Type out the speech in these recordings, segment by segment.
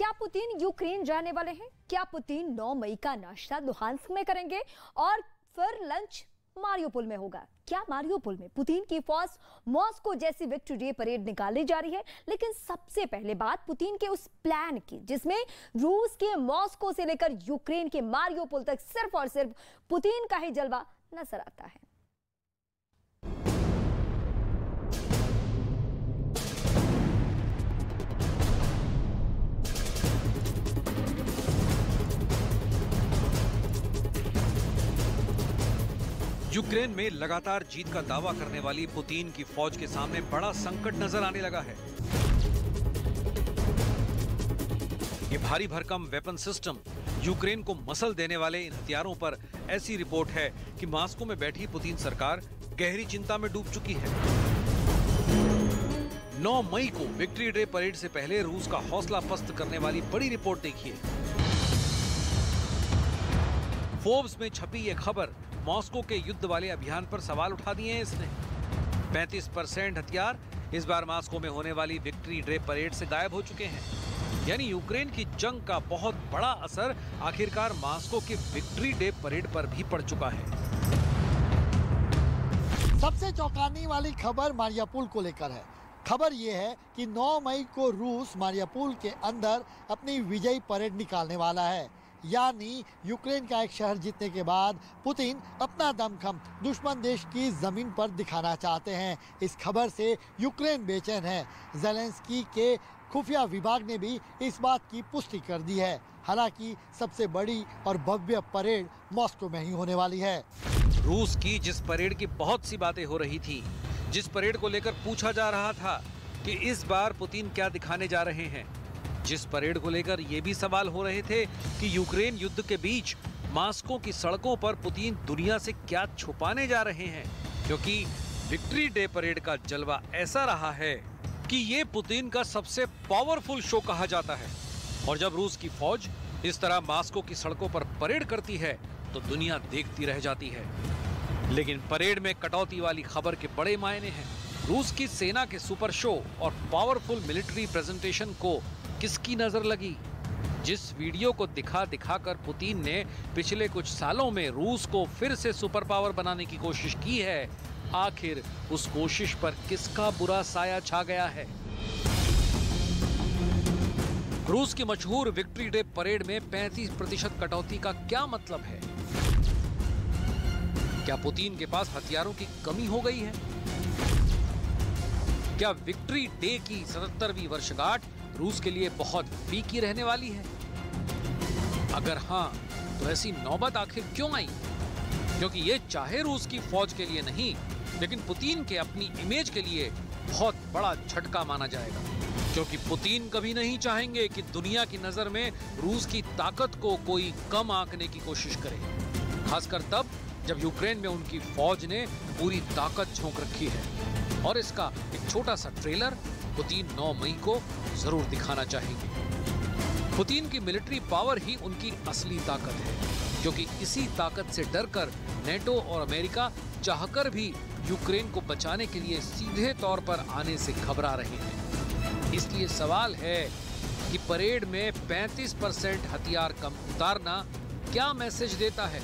क्या Putin Ukraine जाने वाले हैं? क्या पुतिन 9 मई का नाश्ता लुहांस्क में करेंगे और फिर लंच मारियोपोल में होगा? क्या मारियोपोल में पुतिन की फौज मॉस्को जैसी विक्ट्री डे परेड निकालने जा रही है? लेकिन सबसे पहले बात पुतिन के उस प्लान की जिसमें रूस के मॉस्को से लेकर यूक्रेन के मारियोपोल तक सिर्फ और सिर्फ पुतिन का ही जलवा नजर आता है। यूक्रेन में लगातार जीत का दावा करने वाली पुतिन की फौज के सामने बड़ा संकट नजर आने लगा है। ये भारी भरकम वेपन सिस्टम यूक्रेन को मसल देने वाले इन हथियारों पर ऐसी रिपोर्ट है कि मॉस्को में बैठी पुतिन सरकार गहरी चिंता में डूब चुकी है। 9 मई को विक्ट्री डे परेड से पहले रूस का हौसला पस्त करने वाली बड़ी रिपोर्ट देखिए। फोर्ब्स में छपी ये खबर मॉस्को के युद्ध वाले अभियान पर सवाल उठा दिए हैं इसने। 35% हथियार इस बार मॉस्को में होने वाली विक्ट्री डे परेड से गायब हो चुके हैं। यानी यूक्रेन की जंग का बहुत बड़ा असर आखिरकार मॉस्को के विक्ट्री डे परेड पर भी पड़ चुका है। सबसे चौंकाने वाली खबर मारियोपोल को लेकर है। खबर यह है कि 9 मई को रूस मारियोपोल के अंदर अपनी विजयी परेड निकालने वाला है। यानी यूक्रेन का एक शहर जीतने के बाद पुतिन अपना दमखम दुश्मन देश की जमीन पर दिखाना चाहते हैं। इस खबर से यूक्रेन बेचैन है। ज़ेलेंस्की के खुफिया विभाग ने भी इस बात की पुष्टि कर दी है। हालांकि सबसे बड़ी और भव्य परेड मॉस्को में ही होने वाली है। रूस की जिस परेड की बहुत सी बातें हो रही थी, जिस परेड को लेकर पूछा जा रहा था कि इस बार पुतिन क्या दिखाने जा रहे हैं, जिस परेड को लेकर ये भी सवाल हो रहे थे कि यूक्रेन युद्ध के बीच मॉस्को की सड़कों पर पुतिन दुनिया से क्या छुपाने जा रहे हैं, क्योंकि विक्ट्री डे परेड का जलवा ऐसा रहा है कि ये पुतिन का सबसे पावरफुल शो कहा जाता है। और जब रूस की फौज इस तरह मॉस्को की सड़कों पर परेड करती है तो दुनिया देखती रह जाती है। लेकिन परेड में कटौती वाली खबर के बड़े मायने हैं। रूस की सेना के सुपर शो और पावरफुल मिलिट्री प्रेजेंटेशन को किसकी नजर लगी? जिस वीडियो को दिखा कर पुतिन ने पिछले कुछ सालों में रूस को फिर से सुपर पावर बनाने की कोशिश की है, आखिर उस कोशिश पर किसका बुरा साया छा गया है? रूस की मशहूर विक्ट्री डे परेड में 35% कटौती का क्या मतलब है? क्या पुतिन के पास हथियारों की कमी हो गई है? क्या विक्ट्री डे की 77वीं वर्षगांठ रूस के लिए बहुत फीकी रहने वाली है? अगर हाँ, तो ऐसी नौबत आखिर क्यों आई? क्योंकि ये चाहे रूस की फौज के लिए नहीं, लेकिन पुतिन के अपनी इमेज के लिए बहुत बड़ा झटका माना जाएगा। क्योंकि पुतिन कभी नहीं चाहेंगे कि दुनिया की नजर में रूस की ताकत को कोई कम आंकने की कोशिश करे, खासकर तब जब यूक्रेन में उनकी फौज ने पूरी ताकत झोंक रखी है। और इसका एक छोटा सा ट्रेलर पुतिन 9 मई को जरूर दिखाना चाहेंगे। पुतिन की मिलिट्री पावर ही उनकी असली ताकत है, क्योंकि इसी ताकत से डरकर नेटो और अमेरिका चाहकर भी यूक्रेन को बचाने के लिए सीधे तौर पर आने से घबरा रहे हैं। इसलिए सवाल है कि परेड में 35% हथियार कम उतारना क्या मैसेज देता है?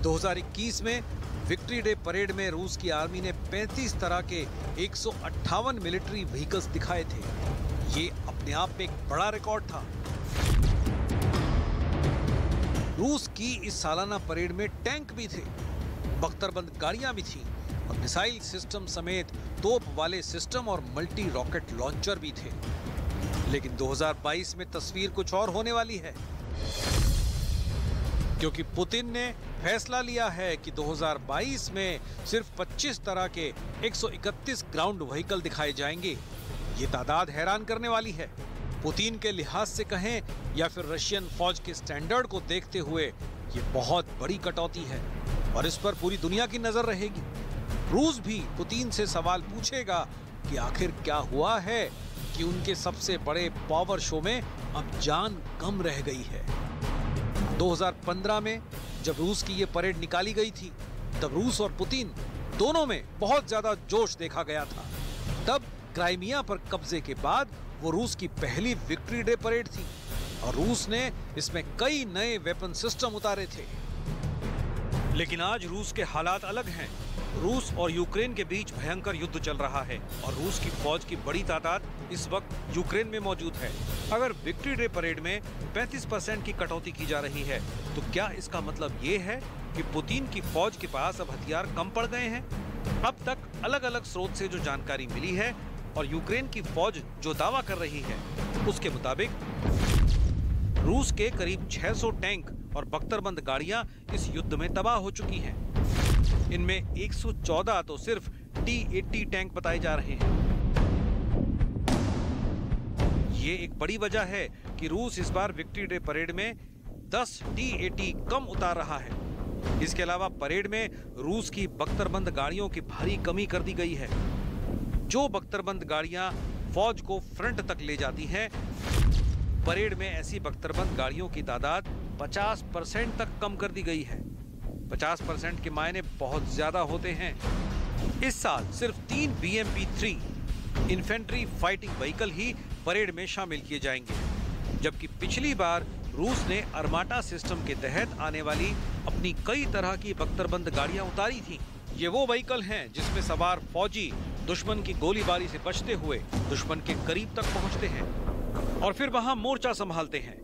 2021 में विक्ट्री डे परेड में रूस की आर्मी ने 35 तरह के 158 मिलिट्री व्हीकल्स दिखाए थे। ये अपने आप में एक बड़ा रिकॉर्ड था। रूस की इस सालाना परेड में टैंक भी थे, बख्तरबंद गाड़ियां भी थी और मिसाइल सिस्टम समेत तोप वाले सिस्टम और मल्टी रॉकेट लॉन्चर भी थे। लेकिन 2022 में तस्वीर कुछ और होने वाली है, क्योंकि पुतिन ने फैसला लिया है कि 2022 में सिर्फ 25 तरह के 131 ग्राउंड व्हीकल दिखाए जाएंगे। ये तादाद हैरान करने वाली है। पुतिन के लिहाज से कहें या फिर रशियन फौज के स्टैंडर्ड को देखते हुए ये बहुत बड़ी कटौती है और इस पर पूरी दुनिया की नजर रहेगी। रूस भी पुतिन से सवाल पूछेगा कि आखिर क्या हुआ है कि उनके सबसे बड़े पावर शो में अब जान कम रह गई है। 2015 में जब रूस की ये परेड निकाली गई थी, तब रूस और पुतिन दोनों में बहुत ज्यादा जोश देखा गया था। तब क्राइमिया पर कब्जे के बाद वो रूस की पहली विक्ट्री डे परेड थी और रूस ने इसमें कई नए वेपन सिस्टम उतारे थे। लेकिन आज रूस के हालात अलग हैं। रूस और यूक्रेन के बीच भयंकर युद्ध चल रहा है और रूस की फौज की बड़ी तादाद इस वक्त यूक्रेन में मौजूद है। अगर विक्ट्री डे परेड में 35% की कटौती की जा रही है तो क्या इसका मतलब ये है कि पुतिन की फौज के पास अब हथियार कम पड़ गए हैं? अब तक अलग अलग स्रोत से जो जानकारी मिली है और यूक्रेन की फौज जो दावा कर रही है उसके मुताबिक रूस के करीब 600 टैंक और बख्तरबंद गाड़ियां इस युद्ध में तबाह हो चुकी हैं। इनमें 114 तो सिर्फ T-80 टैंक बताए जा रहे हैं। ये एक बड़ी वजह है कि रूस इस बार विक्ट्री डे परेड में 10 T-80 कम उतार रहा है। इसके अलावा परेड में रूस की बख्तरबंद गाड़ियों की भारी कमी कर दी गई है। जो बख्तरबंद गाड़ियां फौज को फ्रंट तक ले जाती हैं, परेड में ऐसी बख्तरबंद गाड़ियों की तादाद 50% तक कम कर दी गई है। 50% के मायने बहुत ज्यादा होते हैं। इस साल सिर्फ 3 BMP-3 इन्फेंट्री फाइटिंग व्हीकल ही परेड में शामिल किए जाएंगे, जबकि पिछली बार रूस ने अर्माटा सिस्टम के तहत आने वाली अपनी कई तरह की बख्तरबंद गाड़ियां उतारी थीं। ये वो व्हीकल हैं जिसमें सवार फौजी दुश्मन की गोलीबारी से बचते हुए दुश्मन के करीब तक पहुंचते हैं और फिर वहां मोर्चा संभालते हैं।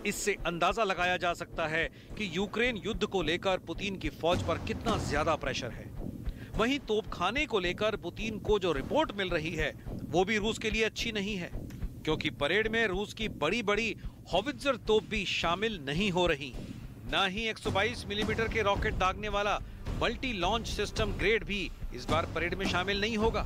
इससे अंदाजा लगाया जा सकता है कि यूक्रेन युद्ध को लेकर पुतिन की फौज पर कितना ज्यादा प्रेशर है। वहीं तोपखाने को लेकर पुतिन को जो रिपोर्ट मिल रही है वो भी रूस के लिए अच्छी नहीं है, क्योंकि परेड में रूस की बड़ी बड़ी हॉवित्जर तोप भी शामिल नहीं हो रही। न ही 122 मिलीमीटर के रॉकेट दागने वाला मल्टी लॉन्च सिस्टम ग्रेड भी इस बार परेड में शामिल नहीं होगा।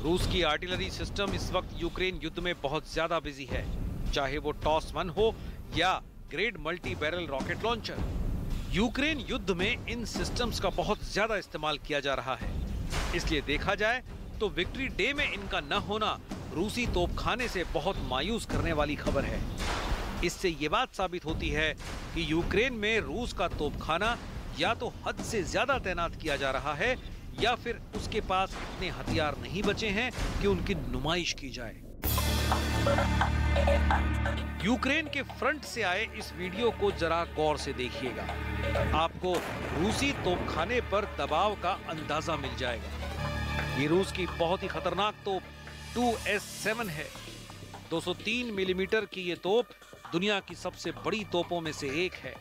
रूस की आर्टिलरी सिस्टम इस वक्त यूक्रेन युद्ध में बहुत ज्यादा बिजी है, चाहे वो टॉस-1 हो या grade multi barrel rocket launcher. Ukraine युद्ध में इन सिस्टम्स का बहुत ज्यादा इस्तेमाल किया जा रहा है। इसलिए देखा जाए तो विक्ट्री डे में इनका न होना रूसी तोपखाने से बहुत मायूस करने वाली खबर है। इससे ये बात साबित होती है कि यूक्रेन में रूस का तोपखाना या तो हद से ज्यादा तैनात किया जा रहा है या फिर उसके पास इतने हथियार नहीं बचे हैं कि उनकी नुमाइश की जाए। यूक्रेन के फ्रंट से आए इस वीडियो को जरा गौर से देखिएगा, आपको रूसी तोपखाने पर दबाव का अंदाजा मिल जाएगा। ये रूस की बहुत ही खतरनाक तोप 2S7 है। 203 मिलीमीटर की ये तोप दुनिया की सबसे बड़ी तोपों में से एक है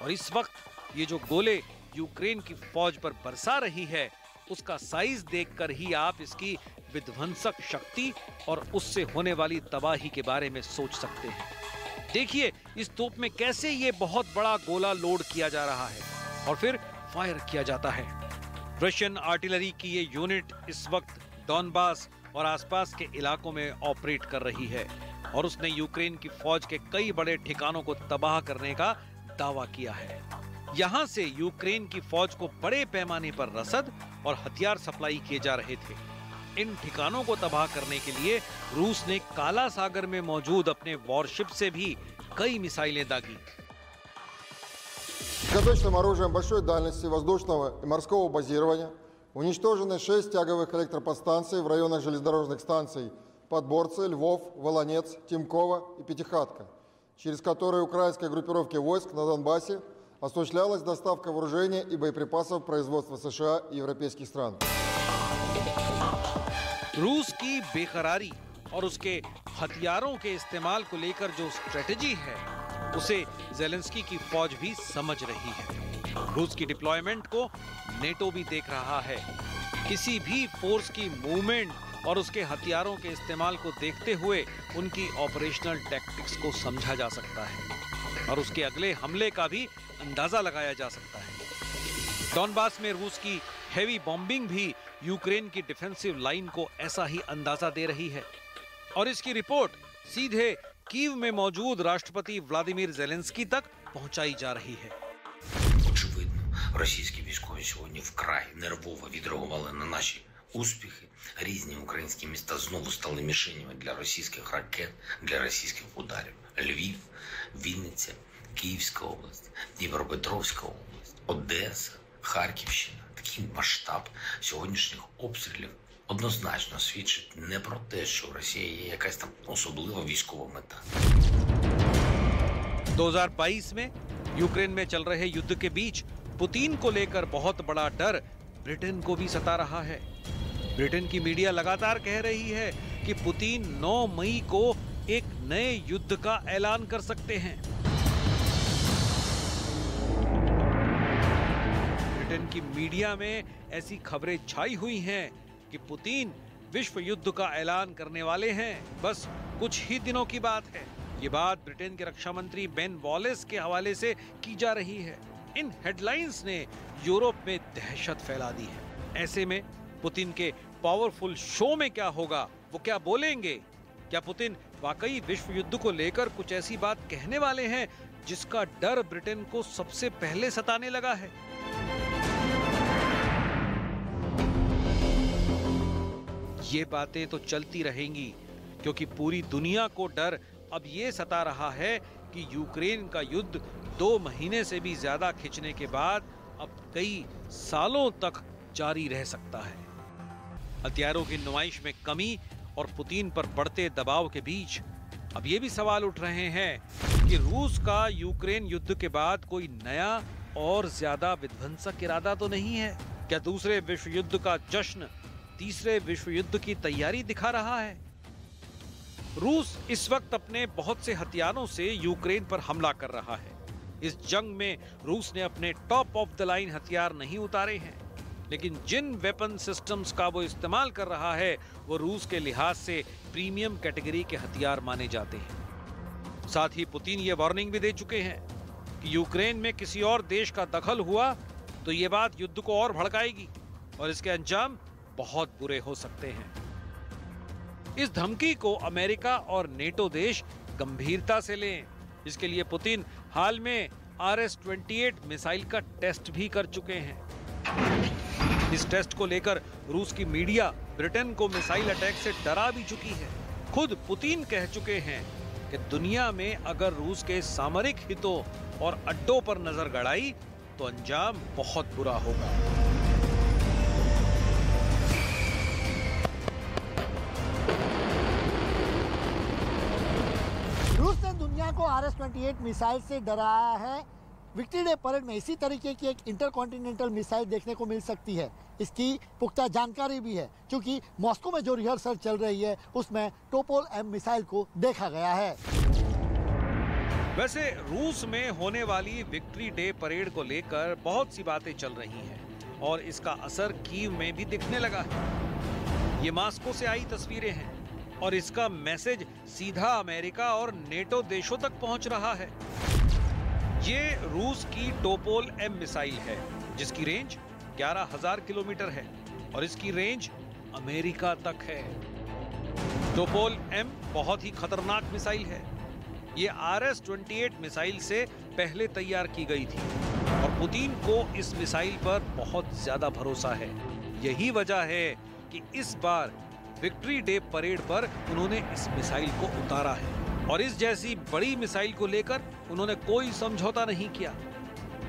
और इस वक्त ये जो गोले यूक्रेन की फौज पर बरसा रही है उसका साइज देखकर ही आप इसकी विध्वंसक शक्ति और उससे होने वाली तबाही के बारे में सोच सकते हैं। देखिए इस तोप में कैसे ये बहुत बड़ा गोला लोड किया जा रहा है और फिर फायर किया जाता है। रशियन आर्टिलरी की ये यूनिट इस वक्त डॉनबास और आसपास के इलाकों में ऑपरेट कर रही है और उसने यूक्रेन की फौज के कई बड़े ठिकानों को तबाह करने का दावा किया है। यहाँ से यूक्रेन की फौज को बड़े पैमाने पर रसद और हथियार सप्लाई किए जा रहे थे। इन ठिकानों को तबाह करने के लिए रूस ने काला सागर में मौजूद अपने वॉरशिप से भी कई मिसाइलें दागी। Загадочным оружием большой дальности воздушного и морского базирования уничтожены 6 тяговых электроподстанций в районах железнодорожных станций Подборцы, Львов, Волонец, Тимково и Пятихатка, через которые украинской группировке войск на Донбассе осуществлялась доставка вооружения и боеприпасов производства США и европейских стран. रूस की बेकरारी और उसके हथियारों के इस्तेमाल को लेकर जो स्ट्रेटजी है उसे ज़ेलेंस्की की फौज भी समझ रही है। रूस की डिप्लॉयमेंट को नेटो भी देख रहा है। किसी भी फोर्स की मूवमेंट और उसके हथियारों के इस्तेमाल को देखते हुए उनकी ऑपरेशनल टैक्टिक्स को समझा जा सकता है और उसके अगले हमले का भी अंदाजा लगाया जा सकता है। डॉनबास में रूस की हेवी बॉम्बिंग भी यूक्रेन की डिफेंसिव लाइन को ऐसा ही अंदाजा दे रही है और इसकी रिपोर्ट सीधे कीव में मौजूद राष्ट्रपति व्लादिमीर ज़ेलेंस्की तक पहुंचाई जा रही है। Очевидно, російські військові сьогодні вкрай нервово відреагували на наші успіхи. Різні українські міста знову стали мішенями для російських ракет, для російських ударів. Львів, Вінниця, Київська область, Дніпропетровська область, Одеса, Харківщина. Такий масштаб сьогоднішніх обстрілів однозначно свідчить не про те, що в Росії є якась там особлива військова мета. 2022 में यूक्रेन में चल रहे युद्ध के बीच पुतिन को लेकर बहुत बड़ा डर ब्रिटेन को भी सता रहा है। ब्रिटेन की मीडिया लगातार कह रही है कि पुतिन 9 मई को एक नए युद्ध का ऐलान कर सकते हैं। ब्रिटेन की मीडिया में ऐसी खबरें छाई हुई हैं कि पुतिन विश्व युद्ध का ऐलान करने वाले हैं। बस कुछ ही दिनों की बात है। ये बात ब्रिटेन के रक्षा मंत्री बेन वॉलेस के हवाले से की जा रही है। इन हेडलाइंस ने यूरोप में दहशत फैला दी है। ऐसे में पुतिन के पावरफुल शो में क्या होगा, वो क्या बोलेंगे? क्या पुतिन वाकई विश्व युद्ध को लेकर कुछ ऐसी बात कहने वाले हैं जिसका डर ब्रिटेन को सबसे पहले सताने लगा है? ये बातें तो चलती रहेंगी क्योंकि पूरी दुनिया को डर अब ये सता रहा है कि यूक्रेन का युद्ध 2 महीने से भी ज्यादा खिंचने के बाद अब कई सालों तक जारी रह सकता है। हथियारों की नुमाइश में कमी और पुतिन पर बढ़ते दबाव के बीच अब ये भी सवाल उठ रहे हैं कि रूस का यूक्रेन युद्ध के बाद कोई नया और ज्यादा विध्वंसक इरादा तो नहीं है? क्या दूसरे विश्व युद्ध का जश्न तीसरे विश्व युद्ध की तैयारी दिखा रहा है? रूस इस वक्त अपने बहुत से हथियारों से यूक्रेन पर हमला कर रहा है। इस जंग में रूस ने अपने टॉप ऑफ द लाइन हथियार नहीं उतारे हैं, लेकिन जिन वेपन सिस्टम्स का वो इस्तेमाल कर रहा है वो रूस के लिहाज से प्रीमियम कैटेगरी के हथियार माने जाते हैं। साथ ही पुतिन ये वार्निंग भी दे चुके हैं कि यूक्रेन में किसी और देश का दखल हुआ तो ये बात युद्ध को और भड़काएगी और इसके अंजाम बहुत बुरे हो सकते हैं। इस धमकी को अमेरिका और नेटो देश गंभीरता से लें। इसके लिए पुतिन हाल में RS-28 मिसाइल का टेस्ट भी कर चुके हैं। इस टेस्ट को लेकर रूस की मीडिया ब्रिटेन को मिसाइल अटैक से डरा भी चुकी है। खुद पुतिन कह चुके हैं कि दुनिया में अगर रूस के सामरिक हितों और अड्डों पर नजर गड़ाई तो अंजाम बहुत बुरा होगा। रूस ने दुनिया को RS-28 मिसाइल से डराया है। विक्ट्री डे परेड में इसी तरीके की एक इंटरकॉन्टिनेंटल मिसाइल देखने को मिल सकती है। इसकी पुख्ता जानकारी भी है क्योंकि मॉस्को में जो रिहर्सल चल रही है उसमें टोपोल M मिसाइल को देखा गया है। वैसे रूस में होने वाली विक्ट्री डे परेड को लेकर बहुत सी बातें चल रही हैं और इसका असर कीव में भी दिखने लगा है। ये मॉस्को से आई तस्वीरें हैं और इसका मैसेज सीधा अमेरिका और नेटो देशों तक पहुंच रहा है। ये रूस की टोपोल M मिसाइल है जिसकी रेंज 11,000 किलोमीटर है और इसकी रेंज अमेरिका तक है। टोपोल M बहुत ही खतरनाक मिसाइल है। ये RS-28 मिसाइल से पहले तैयार की गई थी और पुतिन को इस मिसाइल पर बहुत ज्यादा भरोसा है। यही वजह है कि इस बार विक्ट्री डे परेड पर उन्होंने इस मिसाइल को उतारा है और इस जैसी बड़ी मिसाइल को लेकर उन्होंने कोई समझौता नहीं किया।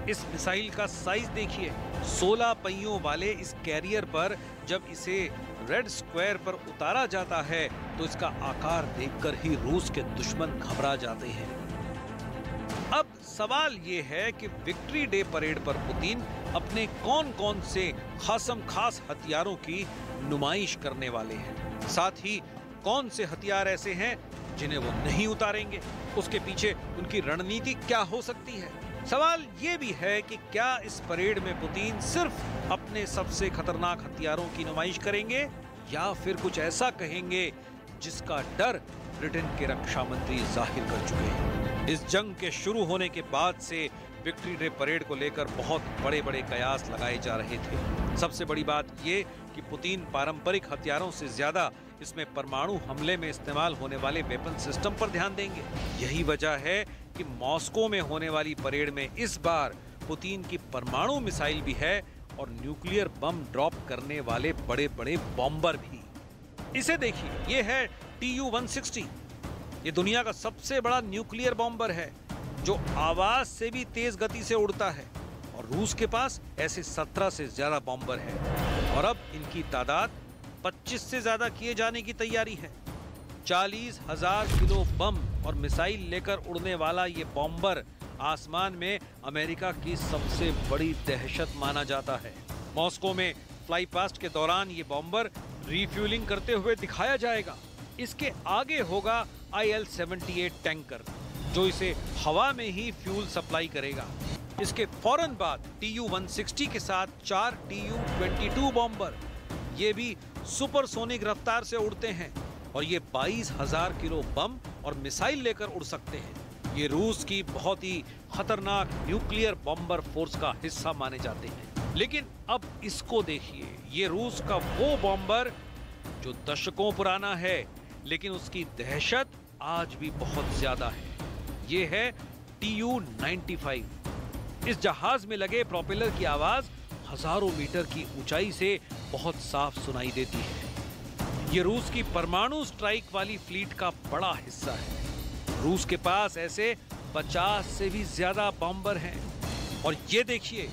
इस मिसाइल का साइज देखिए। 16 पहियों वाले इस कैरियर पर जब इसे रेड स्क्वायर पर उतारा जाता है तो इसका आकार देखकर ही रूस के दुश्मन घबरा जाते हैं। अब सवाल ये है कि विक्ट्री डे परेड पर पुतिन अपने कौन-कौन से खास हथियारों की नुमाइश करने वाले हैं, साथ ही कौन से हथियार ऐसे हैं जिन्हें वो नहीं उतारेंगे, उसके पीछे उनकी रणनीति क्या हो सकती है। सवाल ये भी है कि क्या इस परेड में पुतिन सिर्फ अपने सबसे खतरनाक हथियारों की नुमाइश करेंगे या फिर कुछ ऐसा कहेंगे जिसका डर ब्रिटेन के रक्षा मंत्री जाहिर कर चुके हैं। इस जंग के शुरू होने के बाद से विक्ट्री डे परेड को लेकर बहुत बड़े कयास लगाए जा रहे थे। सबसे बड़ी बात ये कि पुतिन पारंपरिक हथियारों से ज्यादा इसमें परमाणु हमले में इस्तेमाल होने वाले वेपन सिस्टम पर ध्यान देंगे। यही वजह है कि मॉस्को में होने वाली परेड में इस बार पुतिन की परमाणु मिसाइल भी है और न्यूक्लियर बम ड्रॉप करने वाले बड़े बॉम्बर भी। इसे देखिए, ये है Tu-160। ये दुनिया का सबसे बड़ा न्यूक्लियर बॉम्बर है जो आवाज से भी तेज गति से उड़ता है और रूस के पास ऐसे 17 से ज्यादा बॉम्बर है और अब इनकी तादाद 25 से ज्यादा किए जाने की तैयारी है। 40,000 किलो बम और मिसाइल लेकर उड़ने वाला ये बॉम्बर आसमान में अमेरिका की सबसे बड़ी दहशत माना जाता है। मॉस्को में फ्लाई पास्ट के दौरान ये बॉम्बर रिफ्यूलिंग करते हुए दिखाया जाएगा। इसके आगे होगा IL-78 टैंकर, जो इसे हवा में ही फ्यूल सप्लाई करेगा। इसके फौरन बाद TU-160 के साथ 4 TU-22 बॉम्बर, ये भी सुपरसोनिक रफ्तार से उड़ते हैं और ये 22,000 किलो बम और मिसाइल लेकर उड़ सकते हैं। ये रूस की बहुत ही खतरनाक न्यूक्लियर बॉम्बर फोर्स का हिस्सा माने जाते हैं। लेकिन अब इसको देखिए, ये रूस का वो बॉम्बर जो दशकों पुराना है, लेकिन उसकी दहशत आज भी बहुत ज्यादा है। ये है TU-95। इस जहाज में लगे प्रोपेलर की आवाज हजारों मीटर की ऊंचाई से बहुत साफ सुनाई देती है। ये रूस की परमाणु स्ट्राइक वाली फ्लीट का बड़ा हिस्सा है। रूस के पास ऐसे 50 से भी ज्यादा बॉम्बर हैं। और ये देखिए,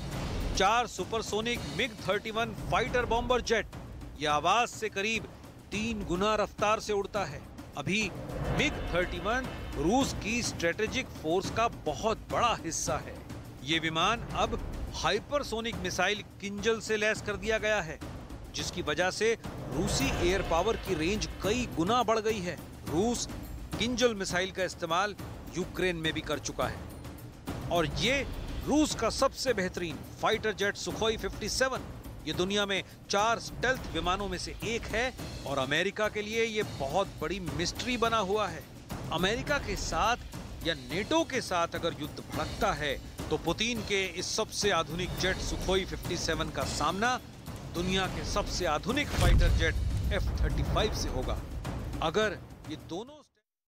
4 supersonic MiG-31 fighter bomber jet, ये आवाज से करीब 3 गुना रफ्तार से उड़ता है। अभी MiG-31 रूस की स्ट्रेटेजिक फोर्स का बहुत बड़ा हिस्सा है। ये विमान अब हाइपरसोनिक मिसाइल किंजल से लैस कर दिया गया है, जिसकी वजह से रूसी एयर पावर की रेंज कई गुना बढ़ गई है। रूस किंजल मिसाइल का इस्तेमाल यूक्रेन में भी कर चुका है। और ये रूस का सबसे बेहतरीन फाइटर जेट सुखोई 57, ये दुनिया में 4 स्टेल्थ विमानों में से एक है और अमेरिका के लिए ये बहुत बड़ी मिस्ट्री बना हुआ है। अमेरिका के साथ या नेटो के साथ अगर युद्ध भड़कता है तो पुतिन के इस सबसे आधुनिक जेट सुखोई 57 का सामना दुनिया के सबसे आधुनिक फाइटर जेट F-35 से होगा। अगर ये दोनों